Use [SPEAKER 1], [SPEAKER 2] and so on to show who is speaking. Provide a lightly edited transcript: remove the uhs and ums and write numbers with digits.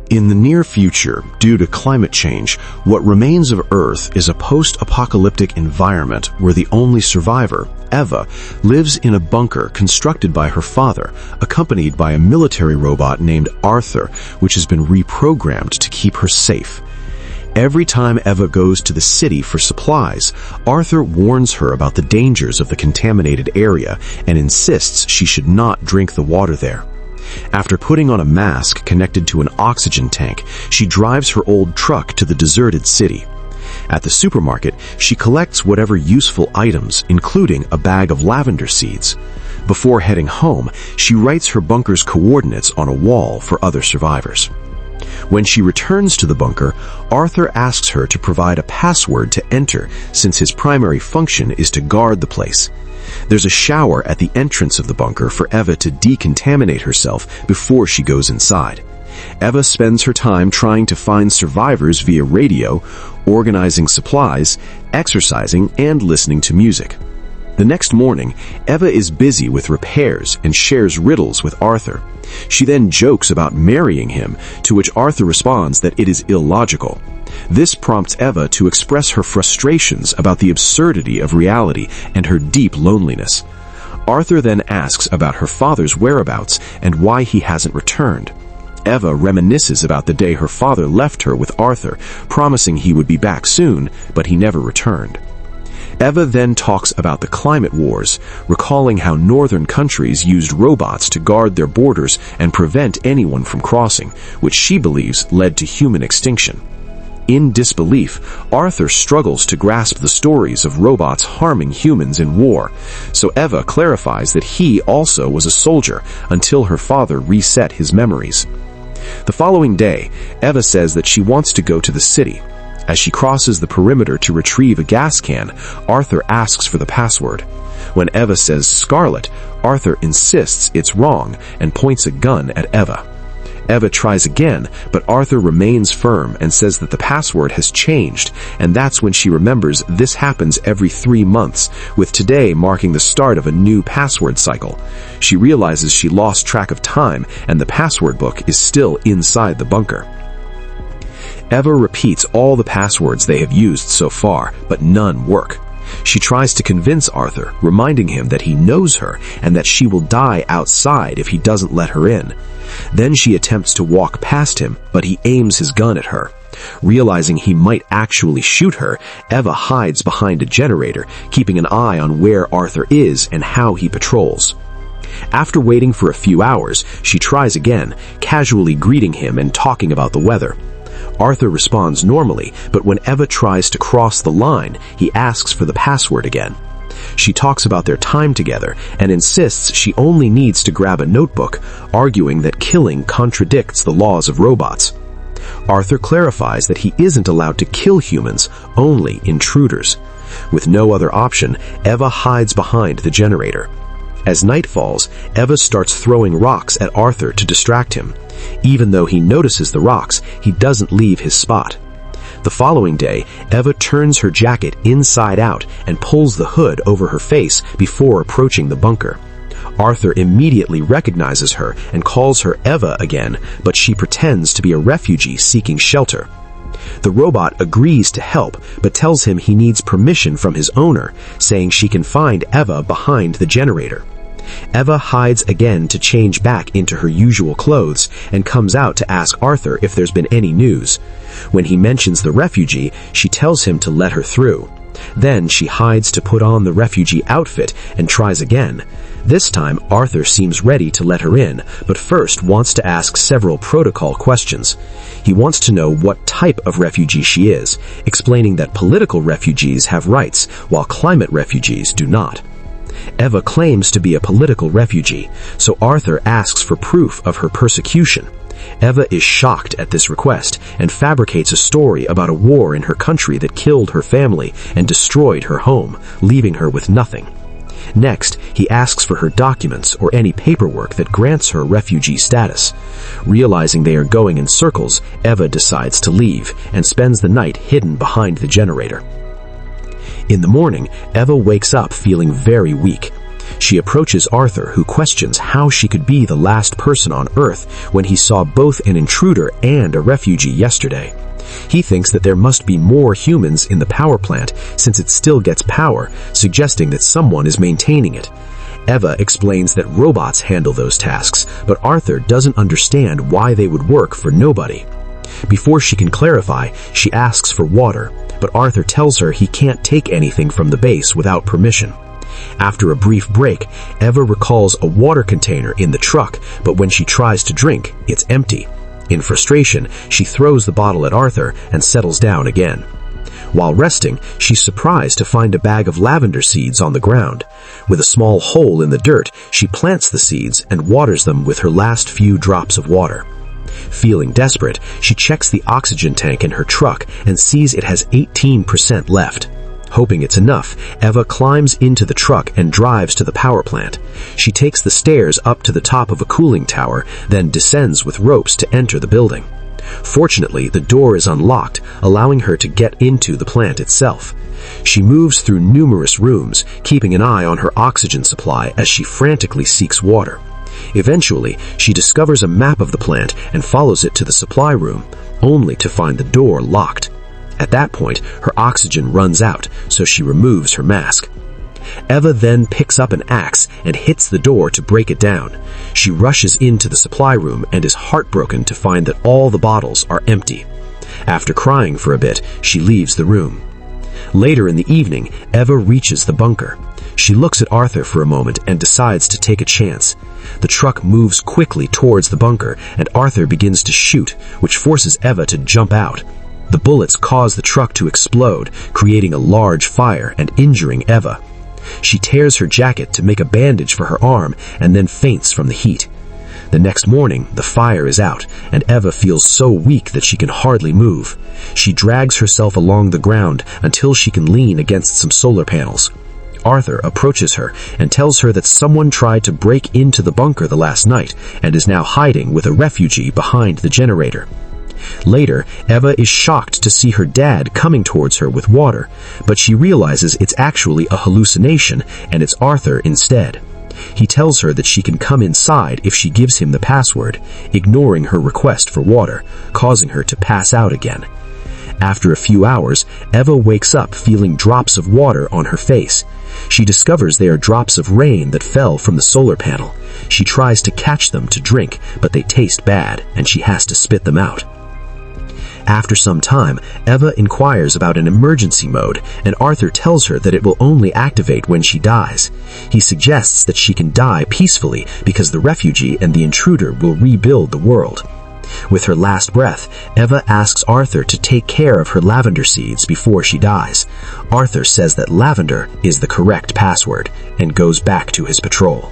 [SPEAKER 1] In the near future, due to climate change, what remains of Earth is a post-apocalyptic environment where the only survivor, Eva, lives in a bunker constructed by her father, accompanied by a military robot named Arthur, which has been reprogrammed to keep her safe. Every time Eva goes to the city for supplies, Arthur warns her about the dangers of the contaminated area and insists she should not drink the water there. After putting on a mask connected to an oxygen tank, she drives her old truck to the deserted city. At the supermarket, she collects whatever useful items, including a bag of lavender seeds. Before heading home, she writes her bunker's coordinates on a wall for other survivors. When she returns to the bunker, Arthur asks her to provide a password to enter, since his primary function is to guard the place. There's a shower at the entrance of the bunker for Eva to decontaminate herself before she goes inside. Eva spends her time trying to find survivors via radio, organizing supplies, exercising, and listening to music. The next morning, Eva is busy with repairs and shares riddles with Arthur. She then jokes about marrying him, to which Arthur responds that it is illogical. This prompts Eva to express her frustrations about the absurdity of reality and her deep loneliness. Arthur then asks about her father's whereabouts and why he hasn't returned. Eva reminisces about the day her father left her with Arthur, promising he would be back soon, but he never returned. Eva then talks about the climate wars, recalling how northern countries used robots to guard their borders and prevent anyone from crossing, which she believes led to human extinction. In disbelief, Arthur struggles to grasp the stories of robots harming humans in war, so Eva clarifies that he also was a soldier until her father reset his memories. The following day, Eva says that she wants to go to the city. As she crosses the perimeter to retrieve a gas can, Arthur asks for the password. When Eva says Scarlet, Arthur insists it's wrong and points a gun at Eva. Eva tries again, but Arthur remains firm and says that the password has changed, and that's when she remembers this happens every 3 months, with today marking the start of a new password cycle. She realizes she lost track of time, and the password book is still inside the bunker. Eva repeats all the passwords they have used so far, but none work. She tries to convince Arthur, reminding him that he knows her and that she will die outside if he doesn't let her in. Then she attempts to walk past him, but he aims his gun at her. Realizing he might actually shoot her, Eva hides behind a generator, keeping an eye on where Arthur is and how he patrols. After waiting for a few hours, she tries again, casually greeting him and talking about the weather. Arthur responds normally, but when Eva tries to cross the line, he asks for the password again. She talks about their time together and insists she only needs to grab a notebook, arguing that killing contradicts the laws of robots. Arthur clarifies that he isn't allowed to kill humans, only intruders. With no other option, Eva hides behind the generator. As night falls, Eva starts throwing rocks at Arthur to distract him. Even though he notices the rocks, he doesn't leave his spot. The following day, Eva turns her jacket inside out and pulls the hood over her face before approaching the bunker. Arthur immediately recognizes her and calls her Eva again, but she pretends to be a refugee seeking shelter. The robot agrees to help, but tells him he needs permission from his owner, saying she can find Eva behind the generator. Eva hides again to change back into her usual clothes and comes out to ask Arthur if there's been any news. When he mentions the refugee, she tells him to let her through. Then she hides to put on the refugee outfit and tries again. This time, Arthur seems ready to let her in, but first wants to ask several protocol questions. He wants to know what type of refugee she is, explaining that political refugees have rights, while climate refugees do not. Eva claims to be a political refugee, so Arthur asks for proof of her persecution. Eva is shocked at this request and fabricates a story about a war in her country that killed her family and destroyed her home, leaving her with nothing. Next, he asks for her documents or any paperwork that grants her refugee status. Realizing they are going in circles, Eva decides to leave and spends the night hidden behind the generator. In the morning, Eva wakes up feeling very weak. She approaches Arthur, who questions how she could be the last person on Earth when he saw both an intruder and a refugee yesterday. He thinks that there must be more humans in the power plant since it still gets power, suggesting that someone is maintaining it. Eva explains that robots handle those tasks, but Arthur doesn't understand why they would work for nobody. Before she can clarify, she asks for water, but Arthur tells her he can't take anything from the base without permission. After a brief break, Eva recalls a water container in the truck, but when she tries to drink, it's empty. In frustration, she throws the bottle at Arthur and settles down again. While resting, she's surprised to find a bag of lavender seeds on the ground. With a small hole in the dirt, she plants the seeds and waters them with her last few drops of water. Feeling desperate, she checks the oxygen tank in her truck and sees it has 18% left. Hoping it's enough, Eva climbs into the truck and drives to the power plant. She takes the stairs up to the top of a cooling tower, then descends with ropes to enter the building. Fortunately, the door is unlocked, allowing her to get into the plant itself. She moves through numerous rooms, keeping an eye on her oxygen supply as she frantically seeks water. Eventually, she discovers a map of the plant and follows it to the supply room, only to find the door locked. At that point, her oxygen runs out, so she removes her mask. Eva then picks up an axe and hits the door to break it down. She rushes into the supply room and is heartbroken to find that all the bottles are empty. After crying for a bit, she leaves the room. Later in the evening, Eva reaches the bunker. She looks at Arthur for a moment and decides to take a chance. The truck moves quickly towards the bunker, and Arthur begins to shoot, which forces Eva to jump out. The bullets cause the truck to explode, creating a large fire and injuring Eva. She tears her jacket to make a bandage for her arm and then faints from the heat. The next morning, the fire is out, and Eva feels so weak that she can hardly move. She drags herself along the ground until she can lean against some solar panels. Arthur approaches her and tells her that someone tried to break into the bunker the last night and is now hiding with a refugee behind the generator. Later, Eva is shocked to see her dad coming towards her with water, but she realizes it's actually a hallucination and it's Arthur instead. He tells her that she can come inside if she gives him the password, ignoring her request for water, causing her to pass out again. After a few hours, Eva wakes up feeling drops of water on her face. She discovers they are drops of rain that fell from the solar panel. She tries to catch them to drink, but they taste bad, and she has to spit them out. After some time, Eva inquires about an emergency mode, and Arthur tells her that it will only activate when she dies. He suggests that she can die peacefully because the refugee and the intruder will rebuild the world. With her last breath, Eva asks Arthur to take care of her lavender seeds before she dies. Arthur says that lavender is the correct password and goes back to his patrol.